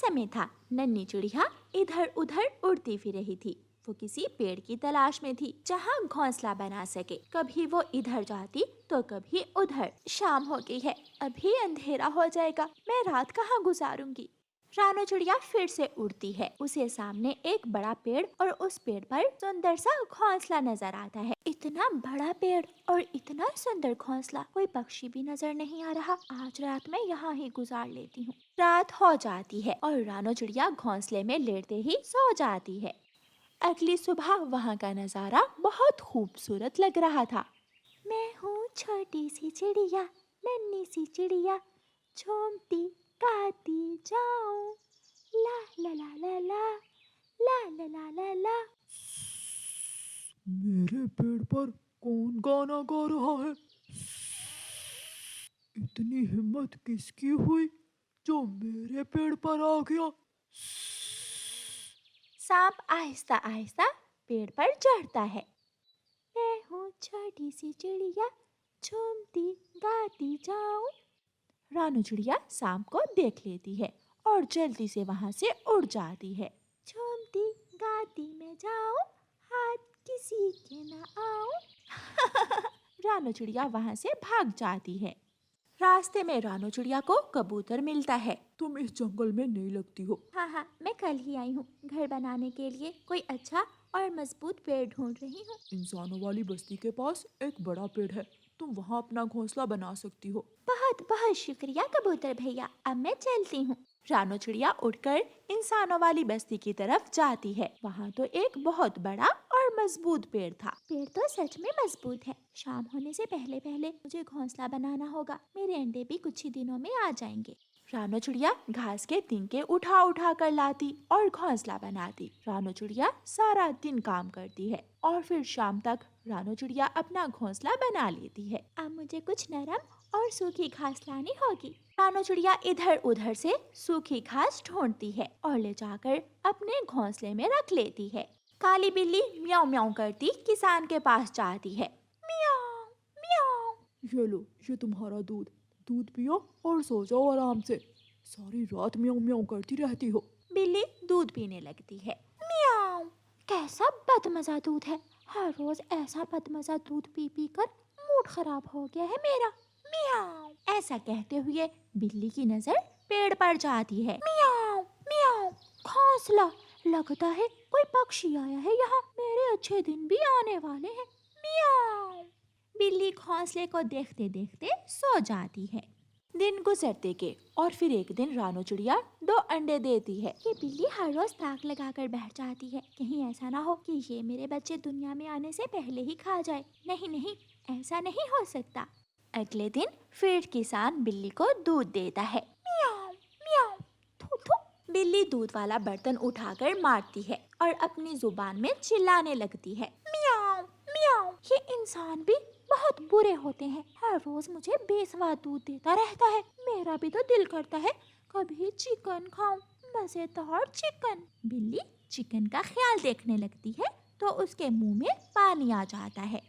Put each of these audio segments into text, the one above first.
समय था। नन्ही चिड़िया इधर उधर उड़ती फिर रही थी। वो किसी पेड़ की तलाश में थी जहाँ घोंसला बना सके। कभी वो इधर जाती तो कभी उधर। शाम हो गई है, अभी अंधेरा हो जाएगा, मैं रात कहाँ गुजारूंगी। रानो चिड़िया फिर से उड़ती है। उसे सामने एक बड़ा पेड़ और उस पेड़ पर सुंदर सा घोंसला नजर आता है। इतना बड़ा पेड़ और इतना सुंदर घोंसला, कोई पक्षी भी नजर नहीं आ रहा। आज रात मैं यहाँ ही गुजार लेती हूँ। रात हो जाती है और रानो चिड़िया घोंसले में लेटते ही सो जाती है। अगली सुबह वहाँ का नजारा बहुत खूबसूरत लग रहा था। मैं हूँ छोटी सी चिड़िया, नन्ही सी चिड़िया, झूमती गाती जाऊं, ला ला ला ला ला, ला ला ला ला ला। मेरे पेड़ पर कौन गाना गा रहा है? इतनी हिम्मत किसकी हुई जो मेरे पेड़ पर आ गया? सांप आहिस्ता आहिस्ता पेड़ पर चढ़ता है। मैं हूँ छोटी सी चिड़िया, झूमती गाती जाऊं। रानू चिड़िया सांप को देख लेती है और जल्दी से वहाँ से उड़ जाती है। झूमती गाती मैं जाऊं, हाथ किसी के ना आऊं। रानू चिड़िया वहाँ से भाग जाती है। रास्ते में रानू चिड़िया को कबूतर मिलता है। तुम इस जंगल में नहीं लगती हो। हाँ, मैं कल ही आई हूँ। घर बनाने के लिए कोई अच्छा और मजबूत पेड़ ढूंढ रही हूँ। इंसानों वाली बस्ती के पास एक बड़ा पेड़ है, तुम वहाँ अपना घोंसला बना सकती हो। बहुत बहुत शुक्रिया कबूतर भैया, अब मैं चलती हूँ। रानो चिड़िया उड़कर इंसानों वाली बस्ती की तरफ जाती है। वहाँ तो एक बहुत बड़ा और मजबूत पेड़ था। पेड़ तो सच में मजबूत है। शाम होने से पहले पहले मुझे घोंसला बनाना होगा। मेरे अंडे भी कुछ ही दिनों में आ जाएंगे। रानो चिड़िया घास के तिनके उठा उठा कर लाती और घोंसला बनाती। रानो चिड़िया सारा दिन काम करती है और फिर शाम तक रानो चिड़िया अपना घोंसला बना लेती है। अब मुझे कुछ नरम और सूखी घास लानी होगी। रानो चिड़िया इधर उधर से सूखी घास ढूंढती है और ले जाकर अपने घोंसले में रख लेती है। काली बिल्ली म्याऊं म्याऊं करती किसान के पास जाती है। म्याऊं म्याऊं। ये लो, ये तुम्हारा दूध, दूध पियो और सो जाओ आराम से। सारी रात म्याऊं म्याऊं करती रहती हो। बिल्ली दूध पीने लगती है। म्याऊं। कैसा बदमजा दूध है। हर रोज ऐसा बदमजा दूध पी पी कर मूड खराब हो गया है मेरा। म्याऊं। ऐसा कहते हुए बिल्ली की नजर पेड़ पर जाती है। म्याऊं म्याऊं। घोंसला, लगता है कोई पक्षी आया है यहाँ। मेरे अच्छे दिन भी आने वाले हैं। म्याऊं। बिल्ली घोंसले को देखते देखते सो जाती है। दिन गुजरते के और फिर एक दिन रानो चिड़िया 2 अंडे देती है। ये बिल्ली हर रोज ताक लगाकर बैठ जाती है। कहीं ऐसा ना हो कि ये मेरे बच्चे दुनिया में आने से पहले ही खा जाए। नहीं नहीं, ऐसा नहीं हो सकता। अगले दिन फिर किसान बिल्ली को दूध देता है। म्याऊं म्याऊं। थू थू। बिल्ली दूध वाला बर्तन उठाकर मारती है और अपनी जुबान में चिल्लाने लगती है। म्याऊं म्याऊं। ये इंसान भी बहुत बुरे होते हैं। हर रोज मुझे बेस्वाद दूध देता रहता है। मेरा भी तो दिल करता है कभी चिकन खाऊं, मजेदार चिकन। बिल्ली चिकन का ख्याल देखने लगती है तो उसके मुंह में पानी आ जाता है।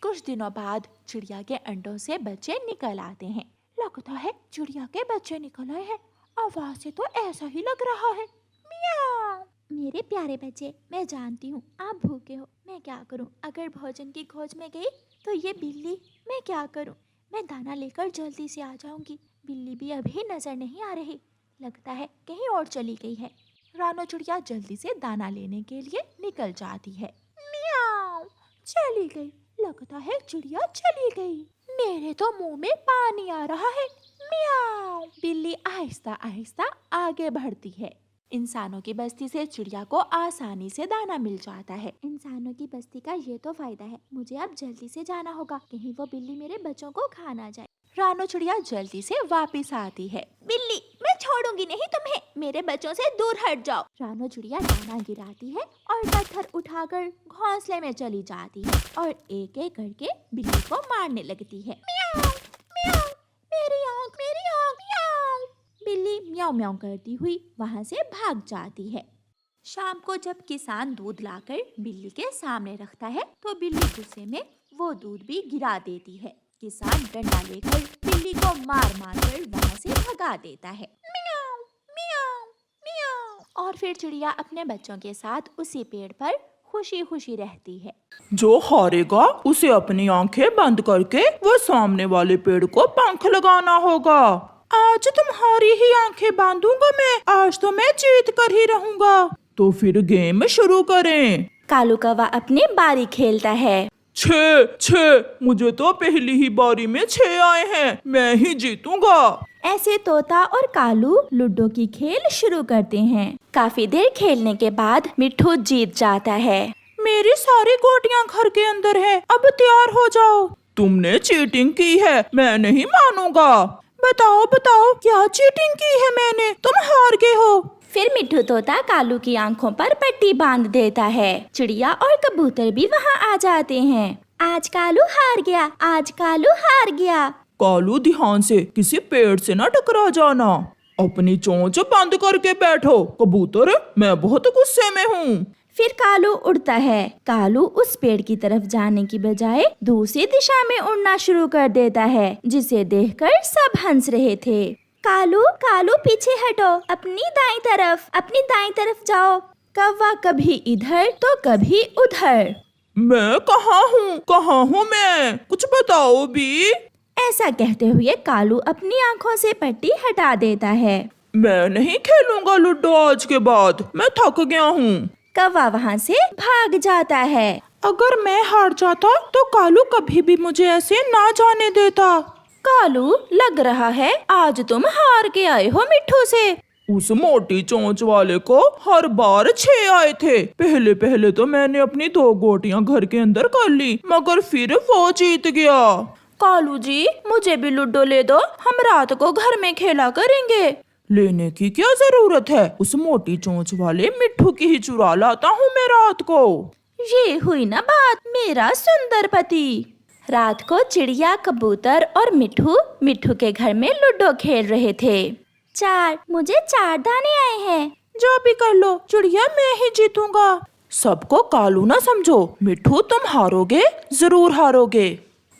कुछ दिनों बाद चिड़िया के अंडों से बच्चे निकल आते हैं। लगता है चिड़िया के बच्चे निकल आए हैं। आवाज से तो ऐसा ही लग रहा है। म्याऊं। मेरे प्यारे बच्चे, मैं जानती हूँ आप भूखे हो। मैं क्या करूँ, अगर भोजन की खोज में गई तो ये बिल्ली, मैं क्या करूँ। मैं दाना लेकर जल्दी से आ जाऊंगी। बिल्ली भी अभी नजर नहीं आ रही, लगता है कहीं और चली गई है। रानो चिड़िया जल्दी से दाना लेने के लिए निकल जाती है। म्याऊं। चली गई, लगता है चिड़िया चली गई। मेरे तो मुंह में पानी आ रहा है। म्याऊं। बिल्ली आहिस्ता आहिस्ता आगे बढ़ती है। इंसानों की बस्ती से चिड़िया को आसानी से दाना मिल जाता है। इंसानों की बस्ती का ये तो फायदा है। मुझे अब जल्दी से जाना होगा, कहीं वो बिल्ली मेरे बच्चों को खा ना जाए। रानो चिड़िया जल्दी से वापस आती है। बिल्ली, मैं छोड़ूंगी नहीं तुम्हें, मेरे बच्चों से दूर हट जाओ। रानो चिड़िया दाना गिराती है और पत्थर उठाकर घोंसले में चली जाती है और एक एक करके बिल्ली को मारने लगती है। म्याऊं म्याऊं। मेरी आँख, मेरी आँख। म्याऊं। बिल्ली म्याऊं म्याऊं करती हुई वहाँ से भाग जाती है। शाम को जब किसान दूध लाकर बिल्ली के सामने रखता है तो बिल्ली गुस्से में वो दूध भी गिरा देती है। किसान डंडा लेकर बिल्ली को मार मार कर वहाँ से भगा देता है। म्याऊं म्याऊं म्याऊं। और फिर चिड़िया अपने बच्चों के साथ उसी पेड़ पर खुशी खुशी रहती है। जो हारेगा उसे अपनी आंखें बंद करके वो सामने वाले पेड़ को पंख लगाना होगा। आज तुम्हारी ही आंखें बांधूंगा मैं, आज तो मैं जीत कर ही रहूंगा। तो फिर गेम शुरू करें। कालू कौवा अपनी बारी खेलता है। 6 मुझे तो पहली ही बारी में 6 आए हैं, मैं ही जीतूंगा। ऐसे तोता और कालू लूडो की खेल शुरू करते हैं। काफी देर खेलने के बाद मिट्ठू जीत जाता है। मेरी सारी गोटियां घर के अंदर है, अब तैयार हो जाओ। तुमने चीटिंग की है, मैं नहीं मानूंगा। बताओ बताओ क्या चीटिंग की है मैंने, तुम हार गए हो। फिर मिट्ठू तोता कालू की आंखों पर पट्टी बांध देता है। चिड़िया और कबूतर भी वहाँ आ जाते हैं। आज कालू हार गया, आज कालू हार गया। कालू ध्यान से, किसी पेड़ से न टकरा जाना। अपनी चोंच बंद करके बैठो। कबूतर, मैं बहुत गुस्से में हूँ। फिर कालू उड़ता है। कालू उस पेड़ की तरफ जाने की बजाय दूसरी दिशा में उड़ना शुरू कर देता है, जिसे देखकर सब हंस रहे थे। कालू कालू पीछे हटो, अपनी दाईं तरफ जाओ। कौवा कभी इधर तो कभी उधर। मैं कहाँ हूँ मैं, कुछ बताओ भी। ऐसा कहते हुए कालू अपनी आंखों से पट्टी हटा देता है। मैं नहीं खेलूंगा लूडो आज के बाद, मैं थक गया हूँ। कौवा वहाँ से भाग जाता है। अगर मैं हार जाता तो कालू कभी भी मुझे ऐसे ना जाने देता। कालू, लग रहा है आज तुम हार के आए हो मिट्ठू से। उस मोटी चोंच वाले को हर बार 6 आए थे। पहले तो मैंने अपनी 2 गोटियां घर के अंदर कर ली, मगर फिर वो जीत गया। कालू जी, मुझे भी लूडो ले दो, हम रात को घर में खेला करेंगे। लेने की क्या जरूरत है, उस मोटी चोंच वाले मिट्ठू की ही चुरा लाता हूँ मैं रात को। ये हुई ना बात, मेरा सुंदर पति। रात को चिड़िया, कबूतर और मिट्ठू के घर में लूडो खेल रहे थे। मुझे 4 दाने आए हैं। जो भी कर लो चिड़िया, मैं ही जीतूंगा। सबको कालू ना समझो, मिट्ठू तुम हारोगे, जरूर हारोगे।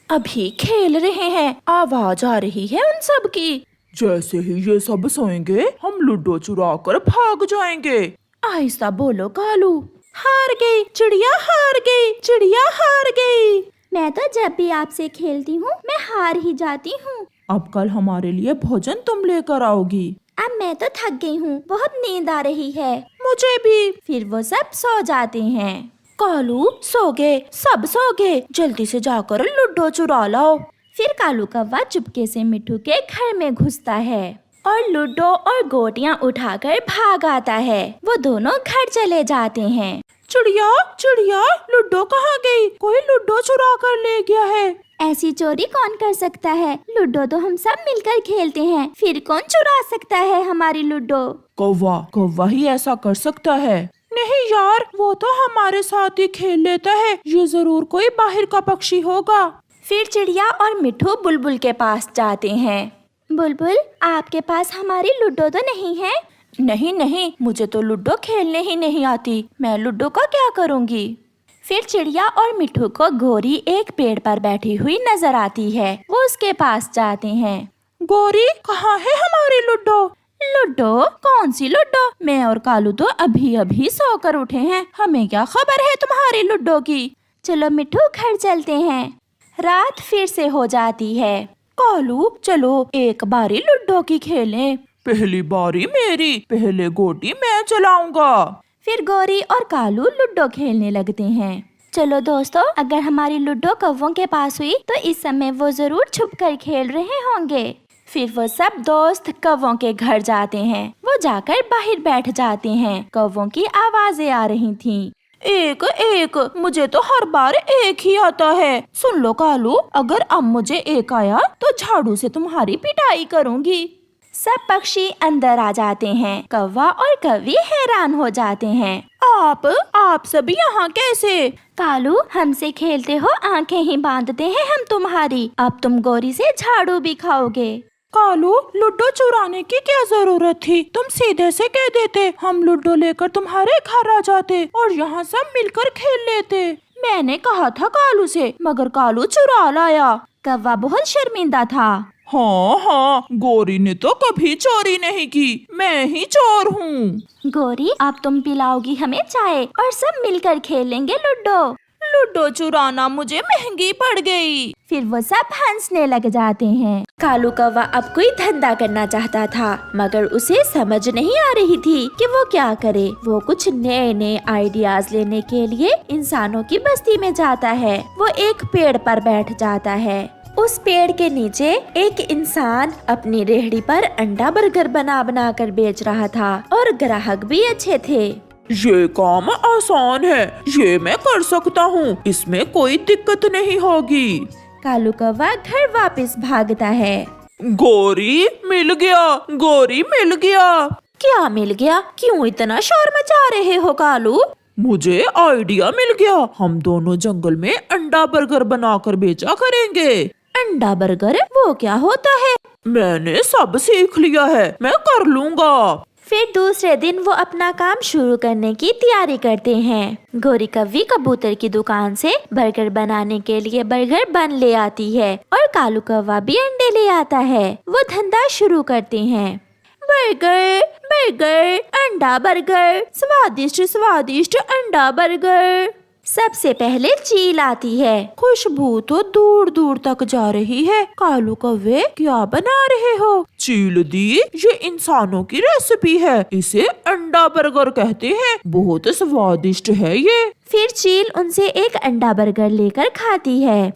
अभी खेल रहे हैं, आवाज आ रही है उन सब की। जैसे ही ये सब सोएंगे हम लूडो चुरा कर भाग जाएंगे। आहिस्ता बोलो कालू। हार गई चिड़िया, हार गई चिड़िया, हार गई। मैं तो जब भी आपसे खेलती हूँ मैं हार ही जाती हूँ। अब कल हमारे लिए भोजन तुम लेकर आओगी। अब मैं तो थक गई हूँ, बहुत नींद आ रही है। मुझे भी। फिर वो सब सो जाते हैं। कालू, सो गए, सब सो गए, जल्दी से जाकर लूडो चुरा लाओ। फिर कालू कौवा चुपके से मिट्ठू के घर में घुसता है और लूडो और गोटियां उठाकर भाग आता है। वो दोनों घर चले जाते हैं। चिड़िया चिड़िया, लूडो कहाँ गई? कोई लूडो चुरा कर ले गया है। ऐसी चोरी कौन कर सकता है? लूडो तो हम सब मिलकर खेलते हैं, फिर कौन चुरा सकता है हमारी लूडो? कौवा ही ऐसा कर सकता है। नहीं यार, वो तो हमारे साथ ही खेल लेता है, ये जरूर कोई बाहर का पक्षी होगा। फिर चिड़िया और मिट्ठू बुलबुल के पास जाते हैं। बुलबुल, आपके पास हमारी लूडो तो नहीं है? नहीं, मुझे तो लूडो खेलने ही नहीं आती, मैं लूडो का क्या करूँगी। फिर चिड़िया और मिट्ठू को गोरी एक पेड़ पर बैठी हुई नजर आती है। वो उसके पास जाते हैं। गोरी, कहाँ है हमारी लूडो? लूडो? कौन सी लूडो? मैं और कालू तो अभी सोकर उठे हैं, हमें क्या खबर है तुम्हारी लूडो की। चलो मिट्ठू, घर चलते हैं। रात फिर से हो जाती है। कालू, चलो एक बारी लूडो की खेलें। पहली बारी मेरी, पहले गोटी मैं चलाऊंगा। फिर गोरी और कालू लूडो खेलने लगते हैं। चलो दोस्तों, अगर हमारी लूडो कौवों के पास हुई तो इस समय वो जरूर छुपकर खेल रहे होंगे। फिर वो सब दोस्त कौवों के घर जाते हैं। वो जाकर बाहर बैठ जाते हैं। कौवों की आवाजें आ रही थीं। एक, मुझे तो हर बार एक ही आता है। सुन लो कालू, अगर अब मुझे एक आया तो झाड़ू से तुम्हारी पिटाई करूँगी। सब पक्षी अंदर आ जाते हैं। कौवा और कौवी हैरान हो जाते हैं। आप सभी यहाँ कैसे? कालू, हमसे खेलते हो, आंखें ही बांधते हैं हम तुम्हारी। अब तुम गोरी से झाड़ू भी खाओगे। कालू, लूडो चुराने की क्या जरूरत थी? तुम सीधे से कह देते, हम लूडो लेकर तुम्हारे घर आ जाते और यहाँ सब मिलकर खेल लेते। मैंने कहा था कालू से, मगर कालू चुरा लाया। कौवा बहुत शर्मिंदा था। हाँ हाँ, गौरी ने तो कभी चोरी नहीं की, मैं ही चोर हूँ। गौरी, अब तुम पिलाओगी हमें चाय और सब मिलकर खेलेंगे लूडो। लूडो चुराना मुझे महंगी पड़ गई। फिर वो सब हंसने लग जाते हैं। कालू कौवा अब कोई धंधा करना चाहता था, मगर उसे समझ नहीं आ रही थी कि वो क्या करे। वो कुछ नए नए आइडियाज लेने के लिए इंसानों की बस्ती में जाता है। वो एक पेड़ पर बैठ जाता है। उस पेड़ के नीचे एक इंसान अपनी रेहड़ी पर अंडा बर्गर बना बना कर बेच रहा था और ग्राहक भी अच्छे थे। ये काम आसान है, ये मैं कर सकता हूँ, इसमें कोई दिक्कत नहीं होगी। कालू कौवा घर वापस भागता है। गौरी मिल गया, गौरी मिल गया। क्या मिल गया? क्यों इतना शोर मचा रहे हो कालू? मुझे आइडिया मिल गया, हम दोनों जंगल में अंडा बर्गर बनाकर बेचा करेंगे। अंडा बर्गर? वो क्या होता है? मैंने सब सीख लिया है, मैं कर लूँगा। फिर दूसरे दिन वो अपना काम शुरू करने की तैयारी करते हैं। गौरी कव्वी कबूतर की दुकान से बर्गर बनाने के लिए बर्गर बन ले आती है और कालू कौवा भी अंडे ले आता है। वो धंधा शुरू करते हैं। बर्गर बर्गर अंडा बर्गर, स्वादिष्ट स्वादिष्ट अंडा बर्गर। सबसे पहले चील आती है। खुशबू तो दूर दूर तक जा रही है। कालू कौवे, क्या बना रहे हो? चील दी, ये इंसानों की रेसिपी है, इसे अंडा बर्गर कहते हैं, बहुत स्वादिष्ट है ये। फिर चील उनसे एक अंडा बर्गर लेकर खाती है।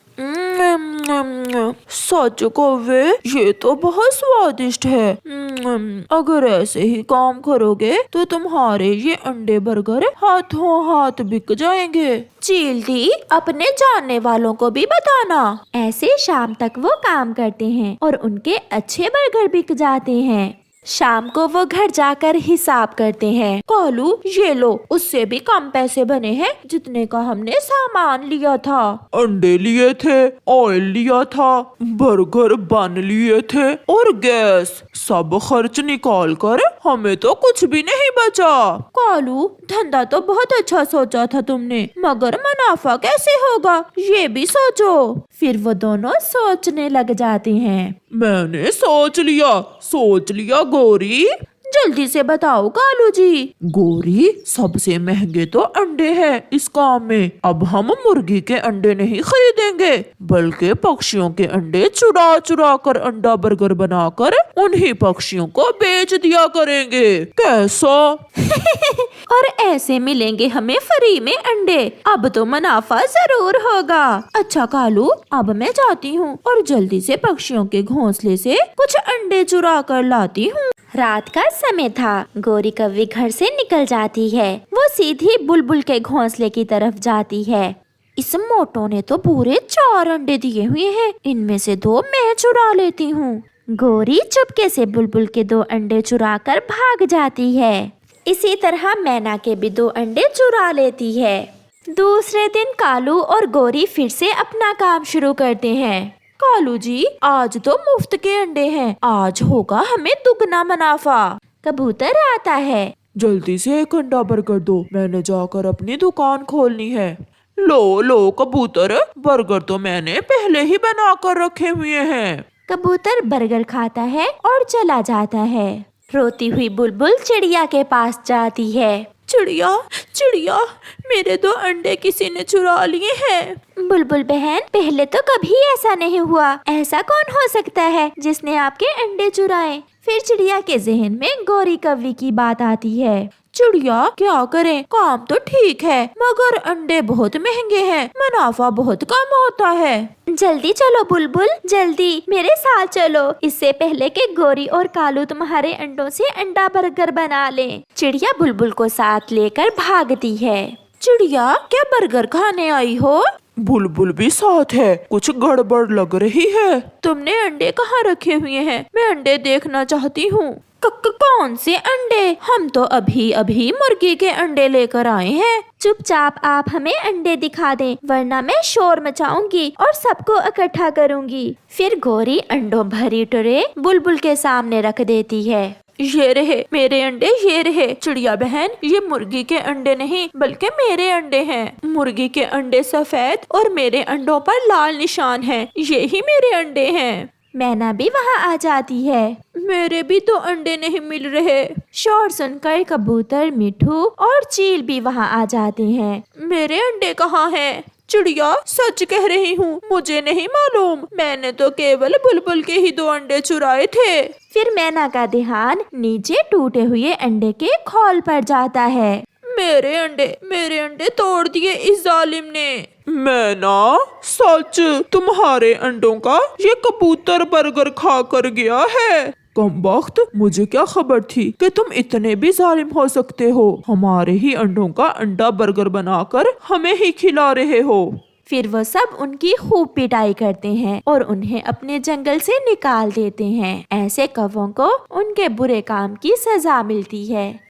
सच कौवे, ये तो बहुत स्वादिष्ट है। अगर ऐसे ही काम करोगे तो तुम्हारे ये अंडे बर्गर हाथों हाथ बिक जाएंगे। चील दी, अपने जानने वालों को भी बताना। ऐसे शाम तक वो काम करते हैं और उनके अच्छे बर्गर बिक जाते हैं। शाम को वो घर जाकर हिसाब करते हैं। कालू, ये लो, उससे भी कम पैसे बने हैं जितने का हमने सामान लिया था। अंडे लिए थे, ऑयल लिया था, बर्गर बन लिए थे और गैस, सब खर्च निकाल कर हमें तो कुछ भी नहीं बचा। कालू, धंधा तो बहुत अच्छा सोचा था तुमने, मगर मुनाफा कैसे होगा ये भी सोचो। फिर वो दोनों सोचने लग जाते हैं। मैंने सोच लिया गौरी। जल्दी से बताओ कालू जी। गौरी, सबसे महंगे तो अंडे हैं इस काम में। अब हम मुर्गी के अंडे नहीं खरीदेंगे, बल्कि पक्षियों के अंडे चुरा चुरा कर अंडा बर्गर बनाकर उन्हीं पक्षियों को बेच दिया करेंगे। कैसा? और ऐसे मिलेंगे हमें फ्री में अंडे। अब तो मुनाफा जरूर होगा। अच्छा कालू, अब मैं जाती हूँ और जल्दी से पक्षियों के घोंसले से कुछ अंडे चुरा कर लाती हूँ। रात का समय था। गौरी कव्वी घर से निकल जाती है। वो सीधी बुलबुल के घोंसले की तरफ जाती है। इस मोटो ने तो पूरे 4 अंडे दिए हुए हैं, इनमें से 2 मैं चुरा लेती हूँ। गौरी चुपके से बुलबुल के 2 अंडे चुरा कर भाग जाती है। इसी तरह मैना के भी 2 अंडे चुरा लेती है। दूसरे दिन कालू और गौरी फिर से अपना काम शुरू करते हैं। कालू जी, आज तो मुफ्त के अंडे हैं, आज होगा हमें दुगना मुनाफा। कबूतर आता है। जल्दी से एक अंडा बर्गर दो, मैंने जाकर अपनी दुकान खोलनी है। लो कबूतर, बर्गर तो मैंने पहले ही बना कर रखे हुए हैं। कबूतर बर्गर खाता है और चला जाता है। रोती हुई बुलबुल चिड़िया के पास जाती है। चिड़िया, मेरे 2 अंडे किसी ने चुरा लिए हैं। बुलबुल बहन, पहले तो कभी ऐसा नहीं हुआ। ऐसा कौन हो सकता है जिसने आपके अंडे चुराए? फिर चिड़िया के जहन में गौरी कव्वी की बात आती है। चिड़िया, क्या करें, काम तो ठीक है मगर अंडे बहुत महंगे हैं, मुनाफा बहुत कम होता है। जल्दी चलो बुलबुल, जल्दी मेरे साथ चलो, इससे पहले कि गौरी और कालू तुम्हारे अंडों से अंडा बर्गर बना लें। चिड़िया बुलबुल को साथ लेकर भागती है। चिड़िया, क्या बर्गर खाने आई हो? बुलबुल भी साथ है, कुछ गड़बड़ लग रही है। तुमने अंडे कहाँ रखे हुए हैं? मैं अंडे देखना चाहती हूँ। कौन से अंडे? हम तो अभी अभी मुर्गी के अंडे लेकर आए हैं। चुपचाप आप हमें अंडे दिखा दें, वरना मैं शोर मचाऊंगी और सबको इकट्ठा करूंगी। फिर गौरी अंडों भरी ट्रे बुलबुल के सामने रख देती है। ये रहे मेरे अंडे, ये रहे। चिड़िया बहन, ये मुर्गी के अंडे नहीं बल्कि मेरे अंडे हैं। मुर्गी के अंडे सफेद और मेरे अंडों पर लाल निशान है, ये ही मेरे अंडे हैं। मैना भी वहाँ आ जाती है। मेरे भी तो अंडे नहीं मिल रहे। शोर सुनकर कबूतर, मिठू और चील भी वहाँ आ जाते हैं। मेरे अंडे कहाँ हैं? चिड़िया, सच कह रही हूँ, मुझे नहीं मालूम। मैंने तो केवल बुलबुल के ही 2 अंडे चुराए थे। फिर मैना का ध्यान नीचे टूटे हुए अंडे के खोल पर जाता है। मेरे अंडे तोड़ दिए इस जालिम ने। मैना, सच तुम्हारे अंडों का ये कबूतर बर्गर खा कर गया है। कमबख्त, मुझे क्या खबर थी कि तुम इतने भी जालिम हो सकते हो। हमारे ही अंडों का अंडा बर्गर बनाकर हमें ही खिला रहे हो। फिर वो सब उनकी खूब पिटाई करते हैं और उन्हें अपने जंगल से निकाल देते हैं। ऐसे कौवों को उनके बुरे काम की सजा मिलती है।